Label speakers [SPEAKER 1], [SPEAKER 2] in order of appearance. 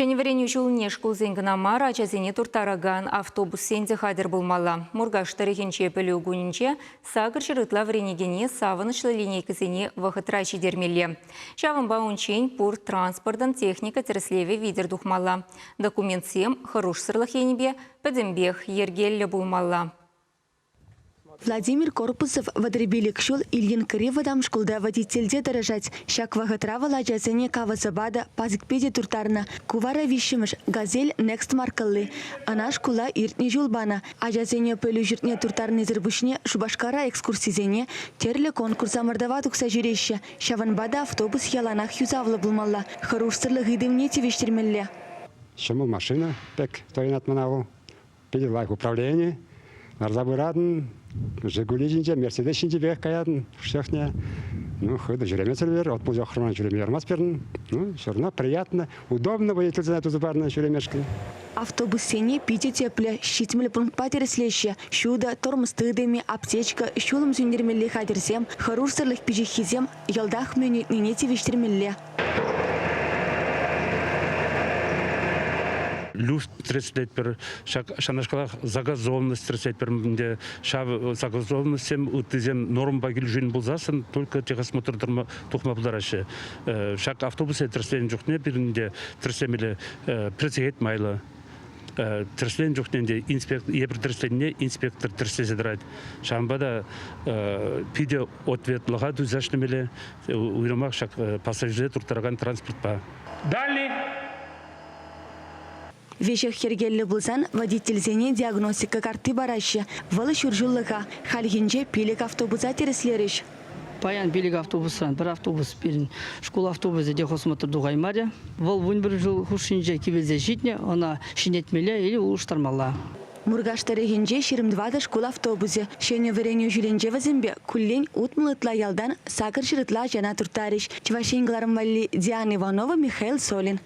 [SPEAKER 1] Шеневерен үшіліне шкулзенгінамар ачазене туртараган автобус сенде хадер булмалла. Мургаш тарихинче пілі үгінінче сағыр жырытла вренегене савынышлы линейкізене вақытра чидермелі. Шавын баунчен пур транспорттан техника тіріслеве видер духмалла. Документ сем хорош сырлық енебе пәдімбех ергелі булмалла.
[SPEAKER 2] Владимир Корпусов водребили кшул Ильин Криводам шкулда водительде дорожать. Щак ваготрава ладжазене кавазабада пазикпеде туртарна. Кувара вишимыш газель next маркалли. Она шкула иртни жулбана. Ажазене пөлü жиртне туртарны зырбушне шубашкара экскурсизене терлі конкурса мордава тукса жиреща. Шаванбада автобус яланах юзавлы булмалла. Харушсырлы гидымне тевештермелле.
[SPEAKER 3] Чему машина пек тоинат манаву. Педелайк управление. Нарзабырадын, Жигули жинже, Мерседес жинже бек каядын, всехне. Ну, ходы жүремец әлбер, от музей охрана жүреме ярмас берін. Ну, все равно приятно, удобно водительзе на тузубарна жүремешки.
[SPEAKER 2] Автобус сене пите тепле, щитмелі пункт патерслеще, шуда, тормыстыдыми, аптечка, шулым зюндермелли хадерсем, харурсырлых пижихизем, ялдах мені ненети вештермелле.
[SPEAKER 4] Люфт тряслет пер, шанашкалах загазованность тряслет пер, где шав загазованностям утызем норм багил жин булзасын, только техосмотр тухма булдараше. Шак автобусе тряслен жухне биринде тряслемеле прецегет майла. Тряслен жухненде инспектор, ебір трясленне инспектор тряслезедрать. Шамбада пиде ответлыға дүзашнемеле уйрамақ шак пассажиры туртараган транспорт па.
[SPEAKER 5] Далее.
[SPEAKER 2] Вешех хергеллі бұлсан водительзене диагностика карты барашы. Валы шүржулыға халгенже пилік автобуса тереслеріш.
[SPEAKER 6] Паян пилік автобусан, бір автобус берін. Школ автобусы дехосмотр дуғаймады. Вал вун бір жыл хушинже кивелзе житне, она шинетмеле или улыштармала.
[SPEAKER 2] Мургаштары генже 22 школ автобусы. Шене вереню жүленже вазымбе күллен утмылытла ялдан сакыр жырытла жана туртариш. Чвашенгіларым вали Диана Иванова, Михаил Солин.